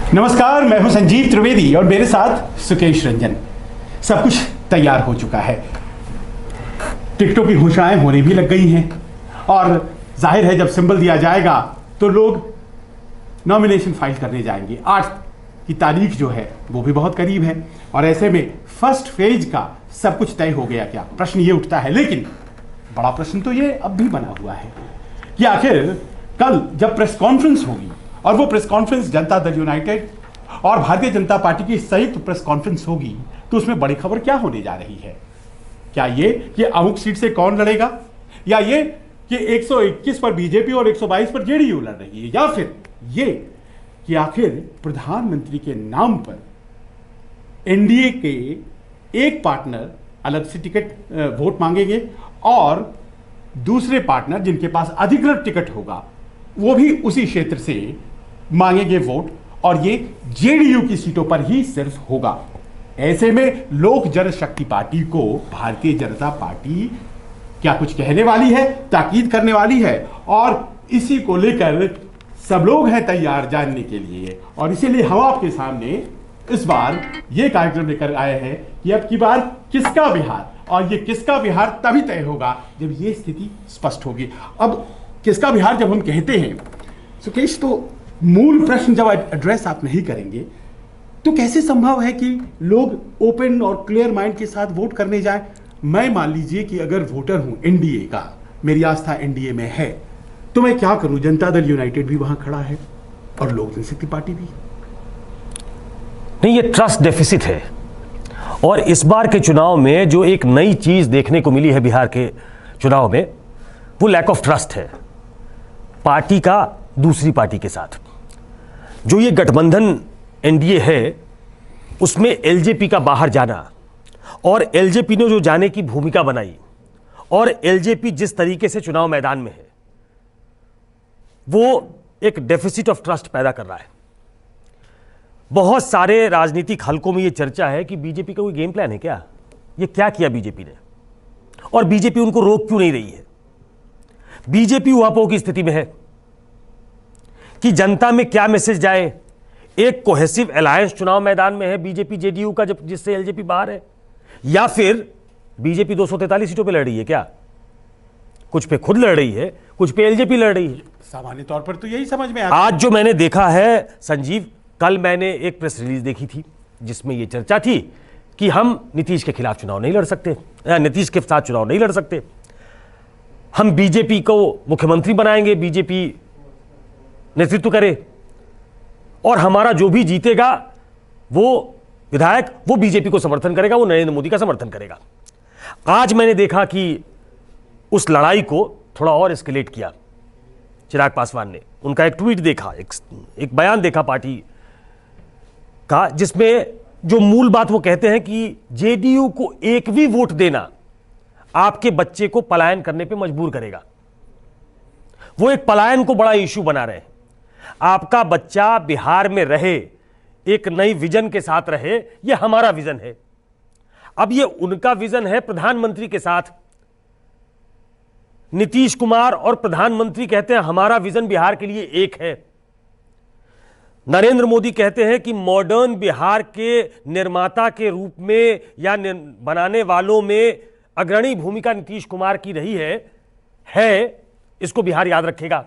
नमस्कार, मैं हूं संजीव त्रिवेदी और मेरे साथ सुकेश रंजन। सब कुछ तैयार हो चुका है, टिकटों की घोषणाएं होने भी लग गई हैं और जाहिर है जब सिंबल दिया जाएगा तो लोग नॉमिनेशन फाइल करने जाएंगे। 8 की तारीख जो है वो भी बहुत करीब है और ऐसे में फर्स्ट फेज का सब कुछ तय हो गया क्या, प्रश्न ये उठता है। लेकिन बड़ा प्रश्न तो ये अब भी बना हुआ है कि आखिर कल जब प्रेस कॉन्फ्रेंस होगी और वो press conference Janata Dal United और भारतीय जनता पार्टी की संयुक्त प्रेस कॉन्फ्रेंस होगी तो उसमें बड़ी खबर क्या होने जा रही है? क्या ये कि अमुक सीट से कौन लड़ेगा, या ये कि 121 पर बीजेपी और 122 पर जेडीयू लड़ रही है, या फिर ये कि आखिर प्रधानमंत्री के नाम पर एनडीए के एक पार्टनर अलग से टिकट वोट मांगेंगे और दूसरे पार्टनर जिनके पास अधिकृत टिकट होगा वो भी उसी क्षेत्र से मांगेंगे वोट, और ये जेडीयू की सीटों पर ही सिर्फ होगा। ऐसे में लोक जनशक्ति पार्टी को भारतीय जनता पार्टी क्या कुछ कहने वाली है, ताकीद करने वाली है, और इसी को लेकर सब लोग हैं तैयार जानने के लिए। और इसीलिए हम आपके सामने इस बार ये कार्यक्रम लेकर आए हैं कि अब की बार किसका बिहार, और ये किसका बिहार तभी तय होगा जब ये स्थिति स्पष्ट होगी। अब किसका बिहार जब हम कहते हैं सुकेश, तो मूल प्रश्न जब एड्रेस आप नहीं करेंगे तो कैसे संभव है कि लोग ओपन और क्लियर माइंड के साथ वोट करने जाएं? मैं मान लीजिए कि अगर वोटर हूं एनडीए का, मेरी आस्था एनडीए में है, तो मैं क्या करूं? जनता दल यूनाइटेड भी वहां खड़ा है और लोक जनशक्ति पार्टी भी। नहीं, ये ट्रस्ट डेफिसिट है। और इस बार के चुनाव में जो एक नई चीज देखने को मिली है बिहार के चुनाव में, वो लैक ऑफ ट्रस्ट है पार्टी का दूसरी पार्टी के साथ। जो ये गठबंधन एनडीए है उसमें एलजेपी का बाहर जाना और एलजेपी ने जो जाने की भूमिका बनाई, और एलजेपी जिस तरीके से चुनाव मैदान में है, वो एक डेफिसिट ऑफ ट्रस्ट पैदा कर रहा है। बहुत सारे राजनीतिक हलकों में यह चर्चा है कि बीजेपी का कोई गेम प्लान है क्या, ये क्या किया बीजेपी ने, और बीजेपी उनको रोक क्यों नहीं रही है। बीजेपी उहापोह की स्थिति में है कि जनता में क्या मैसेज जाए। एक कोहेसिव अलायंस चुनाव मैदान में है बीजेपी जेडीयू का, जब जिससे एलजेपी बाहर है, या फिर बीजेपी 243 सीटों पे लड़ रही है क्या? कुछ पे खुद लड़ रही है, कुछ पे एलजेपी लड़ रही है। सामान्य तौर पर तो यही समझ में आता। आज जो मैंने देखा है संजीव, कल मैंने एक प्रेस रिलीज देखी थी जिसमें यह चर्चा थी कि हम नीतीश के खिलाफ चुनाव नहीं लड़ सकते, नीतीश के साथ चुनाव नहीं लड़ सकते, हम बीजेपी को मुख्यमंत्री बनाएंगे, बीजेपी नेतृत्व करे, और हमारा जो भी जीतेगा वो विधायक वो बीजेपी को समर्थन करेगा, वो नरेंद्र मोदी का समर्थन करेगा। आज मैंने देखा कि उस लड़ाई को थोड़ा और एस्केलेट किया चिराग पासवान ने। उनका एक ट्वीट देखा, एक बयान देखा पार्टी का, जिसमें जो मूल बात वो कहते हैं कि जेडीयू को एक भी वोट देना आपके बच्चे को पलायन करने पे मजबूर करेगा। वो एक पलायन को बड़ा इशू बना रहे हैं। आपका बच्चा बिहार में रहे, एक नई विजन के साथ रहे, ये हमारा विजन है। अब ये उनका विजन है प्रधानमंत्री के साथ। नीतीश कुमार और प्रधानमंत्री कहते हैं हमारा विजन बिहार के लिए एक है। नरेंद्र मोदी कहते हैं कि मॉडर्न बिहार के निर्माता के रूप में या बनाने वालों में अग्रणी भूमिका नीतीश कुमार की रही है, इसको बिहार याद रखेगा।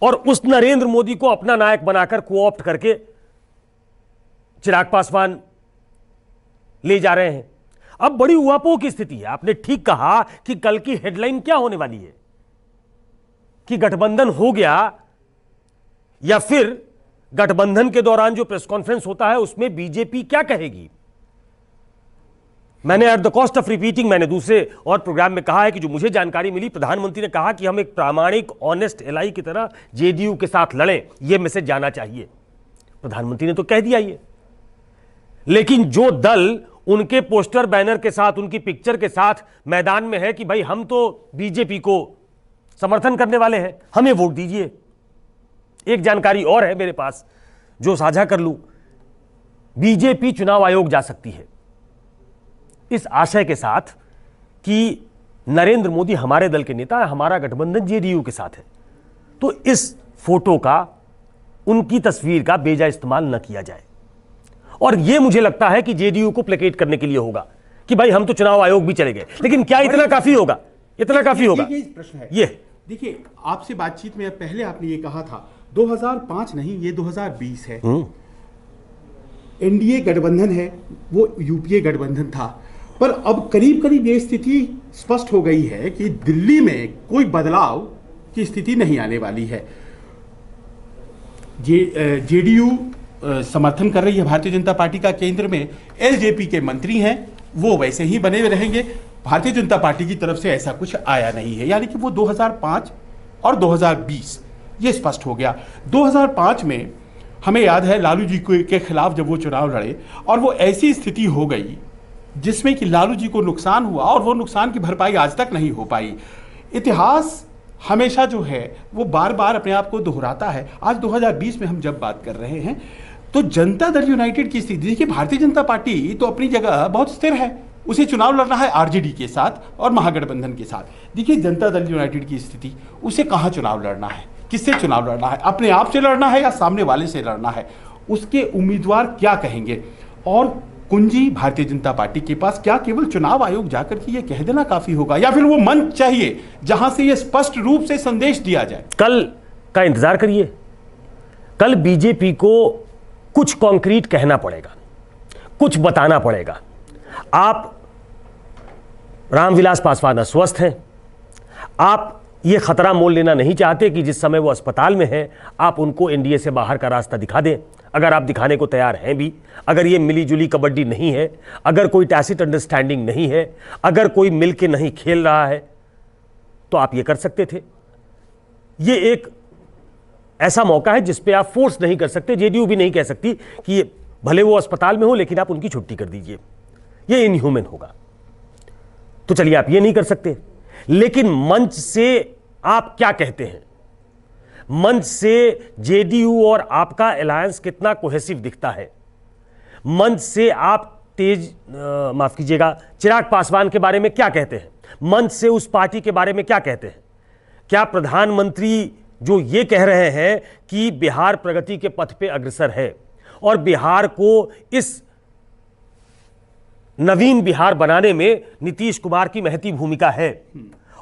और उस नरेंद्र मोदी को अपना नायक बनाकर कोऑप्ट करके चिराग पासवान ले जा रहे हैं। अब बड़ी उहापोह की स्थिति है। आपने ठीक कहा कि कल की हेडलाइन क्या होने वाली है, कि गठबंधन हो गया, या फिर गठबंधन के दौरान जो प्रेस कॉन्फ्रेंस होता है उसमें बीजेपी क्या कहेगी। मैंने at the cost of repeating, मैंने दूसरे और प्रोग्राम में कहा है कि जो मुझे जानकारी मिली, प्रधानमंत्री ने कहा कि हम एक प्रामाणिक ऑनेस्ट एलाई की तरह जेडीयू के साथ लड़ें, यह मैसेज जाना चाहिए। प्रधानमंत्री ने तो कह दिया ये, लेकिन जो दल उनके पोस्टर बैनर के साथ, उनकी पिक्चर के साथ मैदान में है कि भाई हम तो बीजेपी को समर्थन करने वाले हैं, हमें वोट दीजिए। एक जानकारी और है मेरे पास जो साझा कर लूं, बीजेपी चुनाव आयोग जा सकती है इस आशय के साथ कि नरेंद्र मोदी हमारे दल के नेता है, हमारा गठबंधन जेडीयू के साथ है। तो इस फोटो का उनकी तस्वीर का बेजा इस्तेमाल न किया जाए। और यह मुझे लगता है कि जेडीयू को प्लेकेट करने के लिए होगा कि भाई हम तो चुनाव आयोग भी चले गए, लेकिन क्या इतना काफी होगा? इतना काफी होगा? ये प्रश्न है। ये देखिए, आपसे बातचीत में पहले आपने ये कहा था 2005 नहीं, ये 2020 है। एनडीए गठबंधन है, वो यूपीए गठबंधन था, पर अब करीब करीब ये स्थिति स्पष्ट हो गई है कि दिल्ली में कोई बदलाव की स्थिति नहीं आने वाली है। जेडीयू समर्थन कर रही है भारतीय जनता पार्टी का केंद्र में, एलजेपी के मंत्री हैं, वो वैसे ही बने रहेंगे। भारतीय जनता पार्टी की तरफ से ऐसा कुछ आया नहीं है, यानी कि वो 2005 और 2020 ये स्पष्ट हो गया। 2005 में हमें याद है लालू जी के खिलाफ जब वो चुनाव लड़े और वो ऐसी स्थिति हो गई जिसमें कि लालू जी को नुकसान हुआ और वो नुकसान की भरपाई आज तक नहीं हो पाई। इतिहास हमेशा जो है वो बार बार अपने आप को दोहराता है। आज 2020 में हम जब बात कर रहे हैं तो जनता दल यूनाइटेड की स्थिति, देखिए भारतीय जनता पार्टी तो अपनी जगह बहुत स्थिर है, उसे चुनाव लड़ना है आरजेडी के साथ और महागठबंधन के साथ। देखिए जनता दल यूनाइटेड की स्थिति, उसे कहाँ चुनाव लड़ना है, किससे चुनाव लड़ना है, अपने आप से लड़ना है या सामने वाले से लड़ना है, उसके उम्मीदवार क्या कहेंगे, और कुंजी भारतीय जनता पार्टी के पास क्या केवल चुनाव आयोग जाकर के ये कह देना काफी होगा, या फिर वो मंच चाहिए जहां से ये स्पष्ट रूप से संदेश दिया जाए? कल का इंतजार करिए, कल बीजेपी को कुछ कॉन्क्रीट कहना पड़ेगा, कुछ बताना पड़ेगा। आप रामविलास पासवान अस्वस्थ हैं, आप ये खतरा मोल लेना नहीं चाहते कि जिस समय वो अस्पताल में हैं आप उनको एनडीए से बाहर का रास्ता दिखा दें। अगर आप दिखाने को तैयार हैं भी, अगर ये मिलीजुली कबड्डी नहीं है, अगर कोई टैसिट अंडरस्टैंडिंग नहीं है, अगर कोई मिल के नहीं खेल रहा है, तो आप ये कर सकते थे। ये एक ऐसा मौका है जिस पे आप फोर्स नहीं कर सकते। जेडीयू भी नहीं कह सकती कि ये भले वो अस्पताल में हो लेकिन आप उनकी छुट्टी कर दीजिए, ये इनह्यूमन होगा। तो चलिए आप ये नहीं कर सकते, लेकिन मंच से आप क्या कहते हैं? मंच से जेडीयू और आपका अलायंस कितना कोहेसिव दिखता है? मंच से आप माफ कीजिएगा, चिराग पासवान के बारे में क्या कहते हैं? मंच से उस पार्टी के बारे में क्या कहते हैं? क्या प्रधानमंत्री जो ये कह रहे हैं कि बिहार प्रगति के पथ पे अग्रसर है और बिहार को इस नवीन बिहार बनाने में नीतीश कुमार की महती भूमिका है,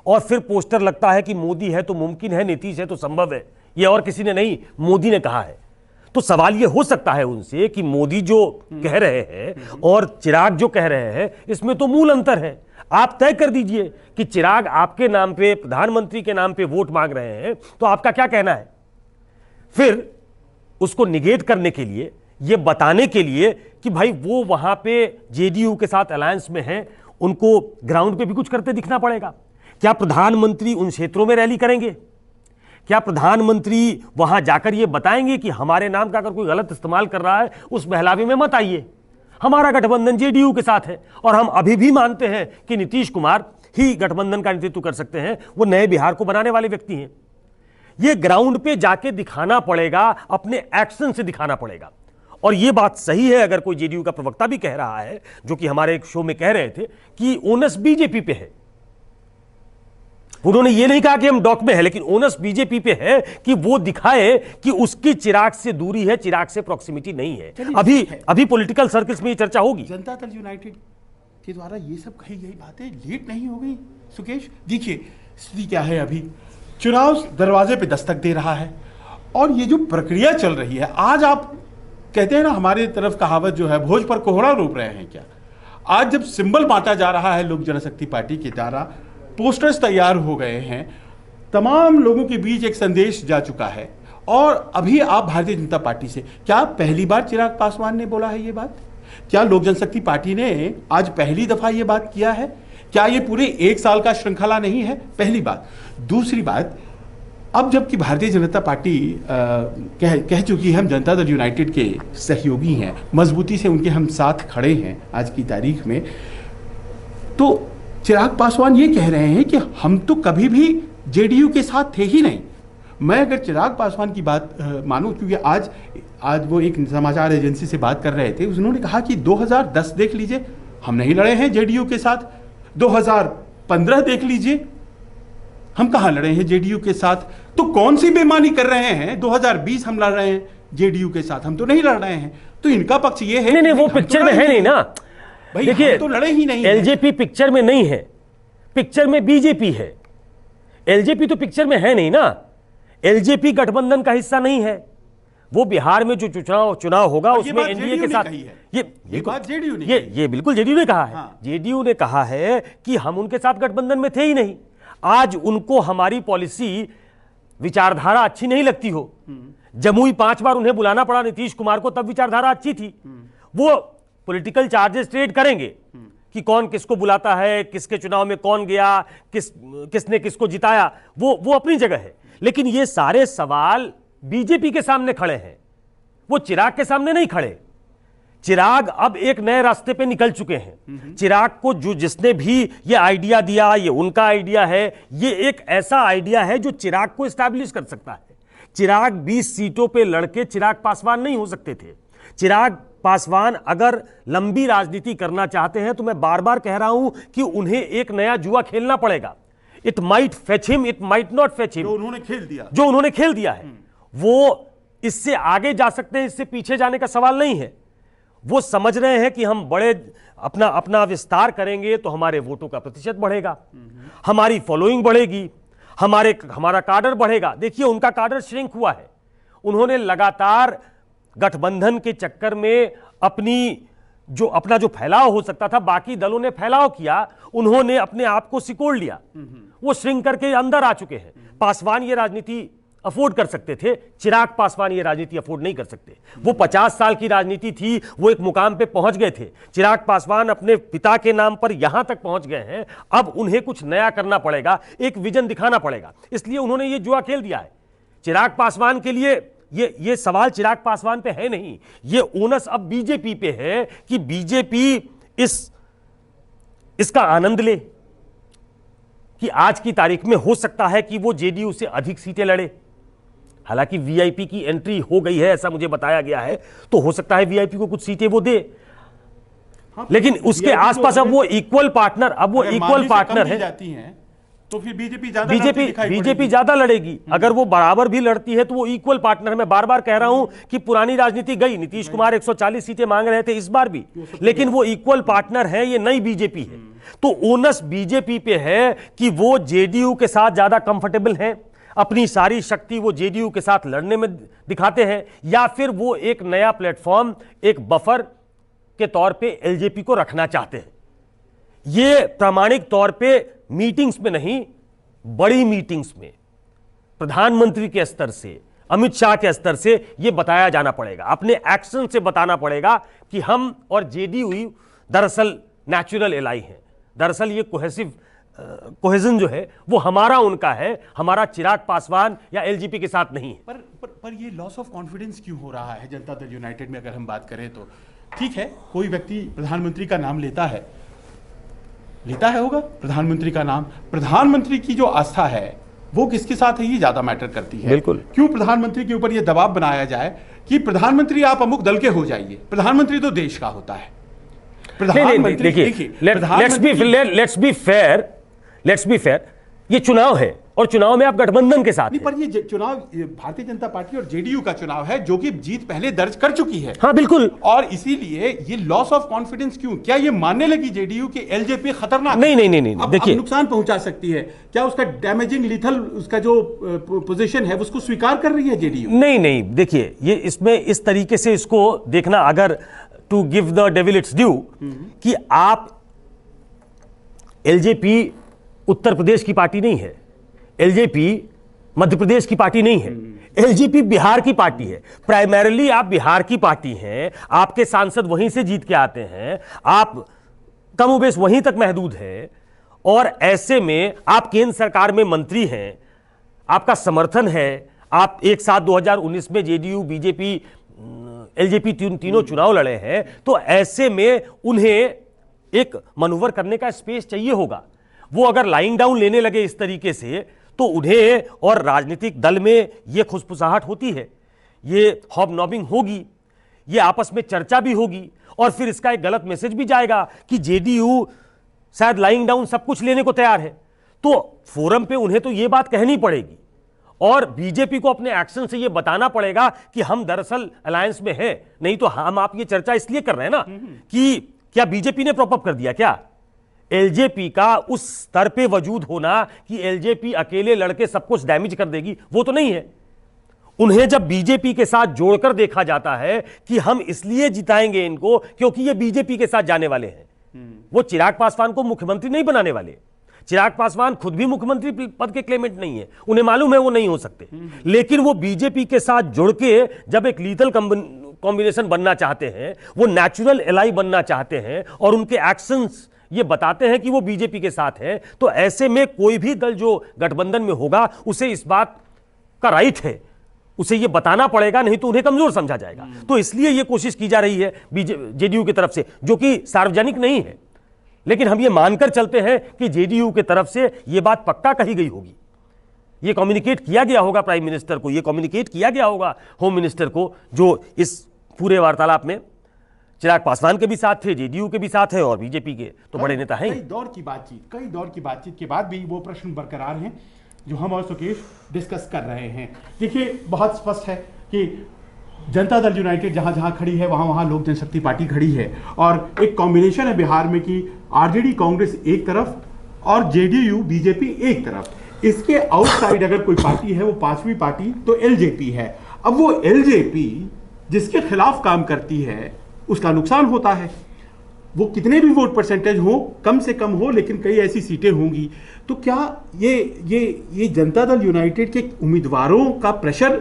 और फिर पोस्टर लगता है कि मोदी है तो मुमकिन है, नीतीश है तो संभव है, ये और किसी ने नहीं, मोदी ने कहा है। तो सवाल ये हो सकता है उनसे कि मोदी जो कह रहे हैं और चिराग जो कह रहे हैं, इसमें तो मूल अंतर है। आप तय कर दीजिए कि चिराग आपके नाम पे, प्रधानमंत्री के नाम पे वोट मांग रहे हैं, तो आपका क्या कहना है? फिर उसको निगेट करने के लिए, ये बताने के लिए कि भाई वो वहां पे जेडीयू के साथ अलायंस में हैं, उनको ग्राउंड पे भी कुछ करते दिखना पड़ेगा। क्या प्रधानमंत्री उन क्षेत्रों में रैली करेंगे? क्या प्रधानमंत्री वहां जाकर ये बताएंगे कि हमारे नाम का अगर कोई गलत इस्तेमाल कर रहा है उस बहलावे में मत आइए, हमारा गठबंधन जेडीयू के साथ है और हम अभी भी मानते हैं कि नीतीश कुमार ही गठबंधन का नेतृत्व कर सकते हैं, वो नए बिहार को बनाने वाले व्यक्ति हैं। ये ग्राउंड पे जाके दिखाना पड़ेगा, अपने एक्शन से दिखाना पड़ेगा। और ये बात सही है, अगर कोई जेडीयू का प्रवक्ता भी कह रहा है, जो कि हमारे एक शो में कह रहे थे कि ओनस बीजेपी पे है, उन्होंने ये नहीं कहा कि हम डॉक में है, लेकिन ओनस बीजेपी पे है कि वो दिखाए कि उसकी चिराग से दूरी है, चिराग से प्रॉक्सिमिटी नहीं है। अभी पॉलिटिकल सर्कल्स में ये चर्चा होगी। जनता दल यूनाइटेड के द्वारा ये सब कही गई बातें लेट नहीं हो गई सुकेश? देखिए स्थिति क्या है, अभी चुनाव दरवाजे पे दस्तक दे रहा है और ये जो प्रक्रिया चल रही है, आज आप कहते हैं ना, हमारे तरफ कहावत जो है, भोज पर कोहड़ा रोप रहे हैं क्या? आज जब सिंबल बांटा जा रहा है लोक जनशक्ति पार्टी के द्वारा, पोस्टर्स तैयार हो गए हैं, तमाम लोगों के बीच एक संदेश जा चुका है, और अभी आप भारतीय जनता पार्टी से, क्या पहली बार चिराग पासवान ने बोला है ये बात? क्या लोक जनशक्ति पार्टी ने आज पहली दफा ये बात किया है? क्या ये पूरे एक साल का श्रृंखला नहीं है? पहली बात। दूसरी बात, अब जबकि भारतीय जनता पार्टी कह चुकी है हम जनता दल यूनाइटेड के सहयोगी हैं, मजबूती से उनके हम साथ खड़े हैं आज की तारीख में, तो चिराग पासवान ये कह रहे हैं कि हम तो कभी भी जेडीयू के साथ थे ही नहीं। मैं अगर चिराग पासवान की बात मानूं, क्योंकि आज वो एक समाचार एजेंसी से बात कर रहे थे, उन्होंने कहा कि 2010 देख लीजिए, हम नहीं लड़े हैं जेडीयू के साथ। 2015 देख लीजिए, हम कहाँ लड़े हैं जेडीयू के साथ। तो कौन सी बेईमानी कर रहे हैं? 2020 हम लड़ रहे हैं जेडीयू के साथ, हम तो नहीं लड़ रहे हैं। तो इनका पक्ष ये है, नहीं वो पिक्चर में है नहीं ना भाई, देखिए तो लड़े ही नहीं। एलजेपी पिक्चर में नहीं है, पिक्चर में बीजेपी है। एलजेपी तो पिक्चर में है नहीं ना, एलजेपी गठबंधन का हिस्सा नहीं है। वो बिहार में जो चुनाव होगा उसमें एनडीए के साथ, ये बात जेडीयू ने, ये बिल्कुल जेडीयू ने कहा है। हाँ। जेडीयू ने कहा है कि हम उनके साथ गठबंधन में थे ही नहीं। आज उनको हमारी पॉलिसी विचारधारा अच्छी नहीं लगती हो, जमुई 5 बार उन्हें बुलाना पड़ा नीतीश कुमार को, तब विचारधारा अच्छी थी। वो पॉलिटिकल चार्जेस ट्रेड करेंगे कि कौन किसको बुलाता है, किसके चुनाव में कौन गया, किसने किसको जिताया, वो अपनी जगह है। लेकिन ये सारे सवाल बीजेपी के सामने खड़े हैं, वो चिराग के सामने नहीं खड़े। चिराग अब एक नए रास्ते पे निकल चुके हैं। चिराग को जो जिसने भी ये आइडिया दिया, ये उनका आइडिया है, ये एक ऐसा आइडिया है जो चिराग को एस्टैब्लिश कर सकता है। चिराग 20 सीटों पे लड़के चिराग पासवान नहीं हो सकते थे। चिराग पासवान अगर लंबी राजनीति करना चाहते हैं तो मैं बार बार कह रहा हूं कि उन्हें एक नया जुआ खेलना पड़ेगा। It might fetch him, it might not fetch him. जो उन्होंने खेल दिया है वो इससे आगे जा सकते हैं, इससे पीछे जाने का सवाल नहीं है। वो समझ रहे हैं कि हम बड़े अपना विस्तार करेंगे तो हमारे वोटों का प्रतिशत बढ़ेगा, हमारी फॉलोइंग बढ़ेगी, हमारा काडर बढ़ेगा। देखिए उनका काडर श्रिंक हुआ है। उन्होंने लगातार गठबंधन के चक्कर में अपना जो फैलाव हो सकता था, बाकी दलों ने फैलाव किया, उन्होंने अपने आप को सिकोड़ लिया, वो श्रिंक करके अंदर आ चुके हैं। पासवान ये राजनीति अफोर्ड कर सकते थे, चिराग पासवान ये राजनीति अफोर्ड नहीं कर सकते। वो 50 साल की राजनीति थी, वो एक मुकाम पे पहुंच गए थे। चिराग पासवान अपने पिता के नाम पर यहां तक पहुंच गए हैं, अब उन्हें कुछ नया करना पड़ेगा, एक विजन दिखाना पड़ेगा। इसलिए उन्होंने ये जुआ खेल दिया है। चिराग पासवान के लिए ये सवाल चिराग पासवान पे है नहीं, ये ओनस अब बीजेपी पे है कि बीजेपी इसका आनंद ले कि आज की तारीख में हो सकता है कि वो जेडीयू से अधिक सीटें लड़े। हालांकि वीआईपी की एंट्री हो गई है ऐसा मुझे बताया गया है, तो हो सकता है वीआईपी को कुछ सीटें वो दे। हाँ, लेकिन उसके आसपास अब वो इक्वल पार्टनर है जाती हैं तो फिर बीजेपी ज्यादा लड़ेगी। अगर वो बराबर भी लड़ती है तो वो इक्वल पार्टनर है। मैं बार बार कह रहा हूं कि पुरानी राजनीति गई, नीतीश कुमार 140 सीटें मांग रहे थे इस बार भी, लेकिन वो इक्वल पार्टनर है, ये नई बीजेपी है। तो ओनस बीजेपी पे है कि वो जेडीयू के साथ ज्यादा कंफर्टेबल है, अपनी सारी शक्ति वो जेडीयू के साथ लड़ने में दिखाते हैं, या फिर वो एक नया प्लेटफॉर्म, एक बफर के तौर पे एलजेपी को रखना चाहते हैं। ये प्रामाणिक तौर पे मीटिंग्स में नहीं, बड़ी मीटिंग्स में प्रधानमंत्री के स्तर से, अमित शाह के स्तर से ये बताया जाना पड़ेगा, अपने एक्शन से बताना पड़ेगा कि हम और जेडीयू दरअसल नेचुरल एलाई हैं। दरअसल ये कोहेजन जो है वो हमारा उनका है, हमारा चिराग पासवान या एलजेपी के साथ नहीं है। पर ये लॉस ऑफ कॉन्फिडेंस क्यों हो रहा है जनता दल यूनाइटेड में? अगर हम बात करें तो ठीक है, कोई व्यक्ति प्रधानमंत्री का नाम लेता है होगा प्रधानमंत्री का नाम, प्रधानमंत्री की जो आस्था है वो किसके साथ है ये ज्यादा मैटर करती है। बिल्कुल। क्यों प्रधानमंत्री के ऊपर ये दबाव बनाया जाए कि प्रधानमंत्री आप अमुक दल के हो जाइए? प्रधानमंत्री तो देश का होता है। प्रधानमंत्री देखिए, लेट्स बी फेयर, ये चुनाव है और चुनाव में आप गठबंधन के साथ नहीं, पर ये चुनाव भारतीय जनता पार्टी और जेडीयू का चुनाव है जो कि जीत पहले दर्ज कर चुकी है। हाँ बिल्कुल। और इसीलिए ये लॉस ऑफ कॉन्फिडेंस क्यों? क्या ये मानने लगी जेडीयू कि एलजेपी खतरनाक नहीं, देखिए नुकसान पहुंचा सकती है? क्या उसका डैमेजिंग लीथल उसका जो पोजीशन है उसको स्वीकार कर रही है जेडीयू? नहीं, देखिए ये इसमें इस तरीके से इसको देखना, अगर to give the devil its due, कि आप एलजेपी उत्तर प्रदेश की पार्टी नहीं है, एलजेपी मध्य प्रदेश की पार्टी नहीं है, एलजेपी बिहार की पार्टी है। प्राइमरीली आप बिहार की पार्टी हैं, आपके सांसद वहीं से जीत के आते हैं, आप कमोबेश वहीं तक महदूद है, और ऐसे में आप केंद्र सरकार में मंत्री हैं, आपका समर्थन है, आप एक साथ 2019 में जेडीयू बीजेपी एलजेपी तीनों चुनाव लड़े हैं, तो ऐसे में उन्हें एक मनूवर करने का स्पेस चाहिए होगा। वो अगर लाइंग डाउन लेने लगे इस तरीके से तो उन्हें और राजनीतिक दल में ये खुसफुसाहट होती है, ये हॉबनॉबिंग होगी, ये आपस में चर्चा भी होगी, और फिर इसका एक गलत मैसेज भी जाएगा कि जेडीयू शायद लाइंग डाउन सब कुछ लेने को तैयार है। तो फोरम पे उन्हें तो ये बात कहनी पड़ेगी, और बीजेपी को अपने एक्शन से यह बताना पड़ेगा कि हम दरअसल अलायंस में हैं। नहीं तो हम आप ये चर्चा इसलिए कर रहे हैं ना कि क्या बीजेपी ने प्रॉप अप कर दिया, क्या एलजेपी का उस स्तर पे वजूद होना कि एलजेपी अकेले लड़के सब कुछ डैमेज कर देगी, वो तो नहीं है। उन्हें जब बीजेपी के साथ जोड़कर देखा जाता है कि हम इसलिए जिताएंगे इनको क्योंकि ये बीजेपी के साथ जाने वाले हैं, वो चिराग पासवान को मुख्यमंत्री नहीं बनाने वाले। चिराग पासवान खुद भी मुख्यमंत्री पद के क्लेमेंट नहीं है, उन्हें मालूम है वो नहीं हो सकते, लेकिन वो बीजेपी के साथ जुड़ के जब एक लीथल कॉम्बिनेशन बनना चाहते हैं, वो नेचुरल एलाई बनना चाहते हैं और उनके एक्शंस ये बताते हैं कि वो बीजेपी के साथ है, तो ऐसे में कोई भी दल जो गठबंधन में होगा उसे इस बात का राइट है, उसे ये बताना पड़ेगा, नहीं तो उन्हें कमजोर समझा जाएगा। तो इसलिए ये कोशिश की जा रही है जेडीयू की तरफ से, जो कि सार्वजनिक नहीं है, लेकिन हम ये मानकर चलते हैं कि जेडीयू की तरफ से ये बात पक्का कही गई होगी, ये कम्युनिकेट किया गया होगा प्राइम मिनिस्टर को, ये कम्युनिकेट किया गया होगा होम मिनिस्टर को, जो इस पूरे वार्तालाप में चिराग पासवान के भी साथ थे, जेडीयू के भी साथ है और बीजेपी के तो बड़े नेता हैं। कई दौर की बातचीत के बाद भी वो प्रश्न बरकरार हैं जो हम और सुकेश डिस्कस कर रहे हैं। देखिए, बहुत स्पष्ट है कि जनता दल यूनाइटेड जहां जहां खड़ी है वहां वहां लोक जनशक्ति पार्टी खड़ी है, और एक कॉम्बिनेशन है बिहार में कि आरजेडी कांग्रेस एक तरफ और जेडीयू बीजेपी एक तरफ। इसके आउटसाइड अगर कोई पार्टी है वो पांचवी पार्टी तो एलजेपी है। अब वो एलजेपी जिसके खिलाफ काम करती है उसका नुकसान होता है, वो कितने भी वोट परसेंटेज हो, कम से कम हो, लेकिन कई ऐसी सीटें होंगी। तो क्या ये जनता दल यूनाइटेड के उम्मीदवारों का प्रेशर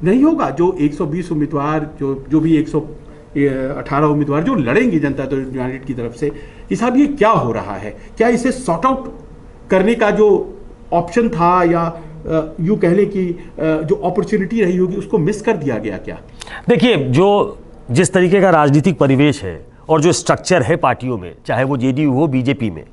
नहीं होगा, जो 120 उम्मीदवार जो भी 118 उम्मीदवार जो लड़ेंगे जनता दल यूनाइटेड की तरफ से, ये साहब ये क्या हो रहा है? क्या इसे सॉर्ट आउट करने का जो ऑप्शन था या यूं कह लें कि जो अपॉर्चुनिटी रही होगी उसको मिस कर दिया गया क्या? देखिए, जो जिस तरीके का राजनीतिक परिवेश है और जो स्ट्रक्चर है पार्टियों में, चाहे वो जेडीयू हो बीजेपी में,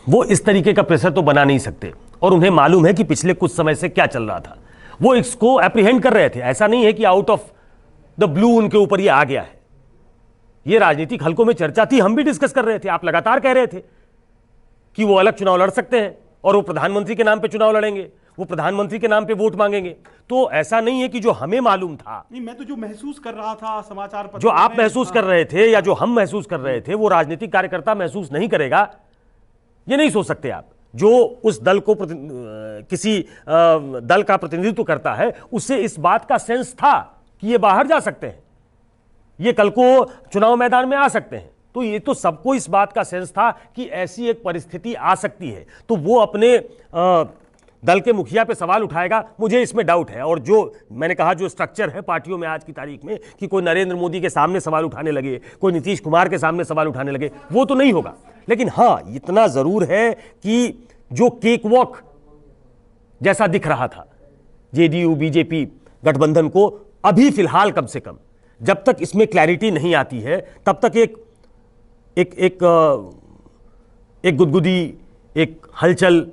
वो इस तरीके का प्रेशर तो बना नहीं सकते, और उन्हें मालूम है कि पिछले कुछ समय से क्या चल रहा था, वो इसको एप्रीहेंड कर रहे थे। ऐसा नहीं है कि आउट ऑफ द ब्लू उनके ऊपर ये आ गया है, ये राजनीतिक हलकों में चर्चा थी, हम भी डिस्कस कर रहे थे, आप लगातार कह रहे थे कि वो अलग चुनाव लड़ सकते हैं और वो प्रधानमंत्री के नाम पे चुनाव लड़ेंगे, वो प्रधानमंत्री के नाम पे वोट मांगेंगे। तो ऐसा नहीं है कि जो हमें मालूम था, नहीं, मैं तो जो महसूस कर रहा था समाचार पत्र जो आप महसूस कर रहे थे या जो हम महसूस कर रहे थे, वो राजनीतिक कार्यकर्ता महसूस नहीं करेगा, ये नहीं सोच सकते आप। जो उस दल को किसी दल का प्रतिनिधित्व करता है, उससे इस बात का सेंस था कि ये बाहर जा सकते हैं, ये कल को चुनाव मैदान में आ सकते हैं। तो ये तो सबको इस बात का सेंस था कि ऐसी एक परिस्थिति आ सकती है, तो वो अपने दल के मुखिया पे सवाल उठाएगा, मुझे इसमें डाउट है। और जो मैंने कहा, जो स्ट्रक्चर है पार्टियों में आज की तारीख में कि कोई नरेंद्र मोदी के सामने सवाल उठाने लगे, कोई नीतीश कुमार के सामने सवाल उठाने लगे, वो तो नहीं होगा। लेकिन हाँ, इतना जरूर है कि जो केक वॉक जैसा दिख रहा था जेडीयू बीजेपी गठबंधन को, अभी फिलहाल कम से कम जब तक इसमें क्लैरिटी नहीं आती है, तब तक एक गुदगुदी, एक हलचल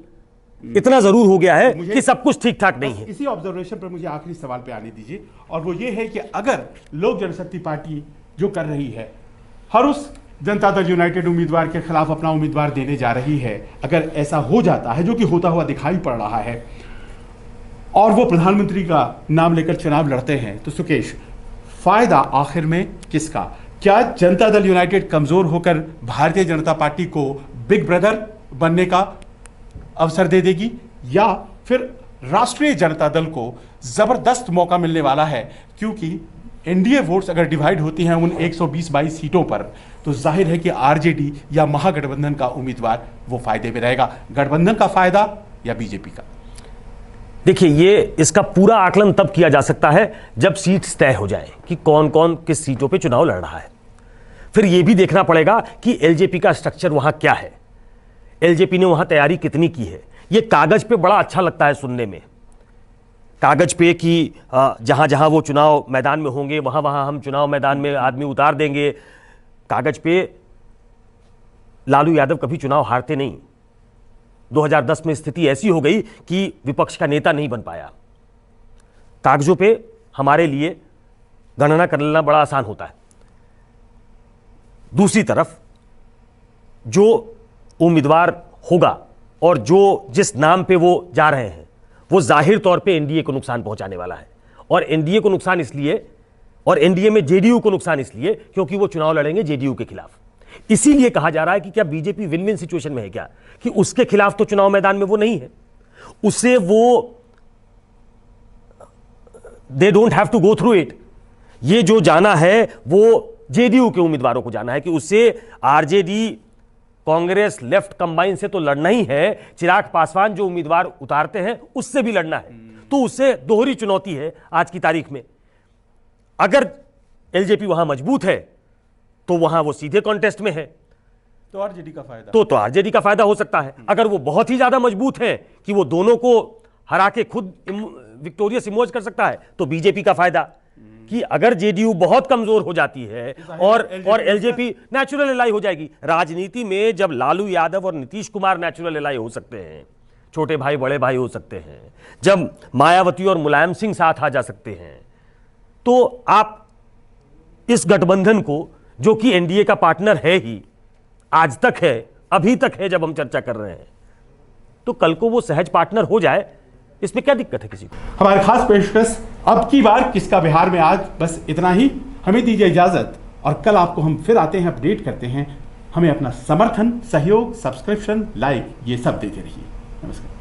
इतना जरूर हो गया है कि सब कुछ ठीक ठाक नहीं है। इसी ऑब्जर्वेशन पर मुझे आखिरी सवाल पे आने दीजिए, और वो ये है कि अगर लोक जनशक्ति पार्टी जो कर रही है, हर उस जनता दल यूनाइटेड उम्मीदवार के खिलाफ अपना उम्मीदवार देने जा रही है, अगर ऐसा हो जाता है, जो कि होता हुआ दिखाई पड़ रहा है, और वो प्रधानमंत्री का नाम लेकर चुनाव लड़ते हैं, तो सुकेश, फायदा आखिर में किसका? क्या जनता दल यूनाइटेड कमजोर होकर भारतीय जनता पार्टी को बिग ब्रदर बनने का अवसर दे देगी, या फिर राष्ट्रीय जनता दल को जबरदस्त मौका मिलने वाला है? क्योंकि एनडीए वोट्स अगर डिवाइड होती हैं उन 120-22 सीटों पर, तो जाहिर है कि आरजेडी या महागठबंधन का उम्मीदवार वो फायदे में रहेगा। गठबंधन का फायदा या बीजेपी का? देखिए, ये इसका पूरा आकलन तब किया जा सकता है जब सीट्स तय हो जाए कि कौन कौन किस सीटों पे चुनाव लड़ रहा है। फिर यह भी देखना पड़ेगा कि एलजेपी का स्ट्रक्चर वहां क्या है, एलजेपी ने वहां तैयारी कितनी की है। यह कागज पे बड़ा अच्छा लगता है सुनने में, कागज पे कि जहां जहां वो चुनाव मैदान में होंगे वहां वहां हम चुनाव मैदान में आदमी उतार देंगे। कागज पे लालू यादव कभी चुनाव हारते नहीं। 2010 में स्थिति ऐसी हो गई कि विपक्ष का नेता नहीं बन पाया। कागजों पे हमारे लिए गणना करना बड़ा आसान होता है। दूसरी तरफ जो उम्मीदवार होगा और जो जिस नाम पे वो जा रहे हैं, वो जाहिर तौर पे एनडीए को नुकसान पहुंचाने वाला है। और एनडीए को नुकसान इसलिए, और एनडीए में जेडीयू को नुकसान इसलिए क्योंकि वो चुनाव लड़ेंगे जेडीयू के खिलाफ। इसीलिए कहा जा रहा है कि क्या बीजेपी विन विन सिचुएशन में है क्या, कि उसके खिलाफ तो चुनाव मैदान में वो नहीं है, उसे वो they don't have to go through it. ये जो जाना है वो जेडीयू के उम्मीदवारों को जाना है कि उससे आरजेडी, कांग्रेस, लेफ्ट कंबाइन से तो लड़ना ही है, चिराग पासवान जो उम्मीदवार उतारते हैं उससे भी लड़ना है। तो उससे दोहरी चुनौती है आज की तारीख में। अगर एलजेपी वहां मजबूत है तो वहां वो सीधे कॉन्टेस्ट में है, तो आरजेडी का फायदा, तो आरजेडी का फायदा हो सकता है। अगर वो बहुत ही ज्यादा मजबूत है कि वो दोनों को हरा के खुद विक्टोरियस इमर्ज कर सकता है, तो बीजेपी का फायदा। कि अगर जेडीयू बहुत कमजोर हो जाती है और एलजेपी नेचुरल एलाई हो जाएगी। राजनीति में जब लालू यादव और नीतीश कुमार नेचुरल एलाई हो सकते हैं, छोटे भाई बड़े भाई हो सकते हैं, जब मायावती और मुलायम सिंह साथ आ जा सकते हैं, तो आप इस गठबंधन को, जो कि एनडीए का पार्टनर है ही, आज तक है, अभी तक है जब हम चर्चा कर रहे हैं, तो कल को वो सहज पार्टनर हो जाए, इसमें क्या दिक्कत है किसी को। हमारे खास पेशकश अब की बार किसका बिहार में, आज बस इतना ही। हमें दीजिए इजाजत और कल आपको हम फिर आते हैं, अपडेट करते हैं। हमें अपना समर्थन, सहयोग, सब्सक्रिप्शन, लाइक ये सब देते रहिए। नमस्कार।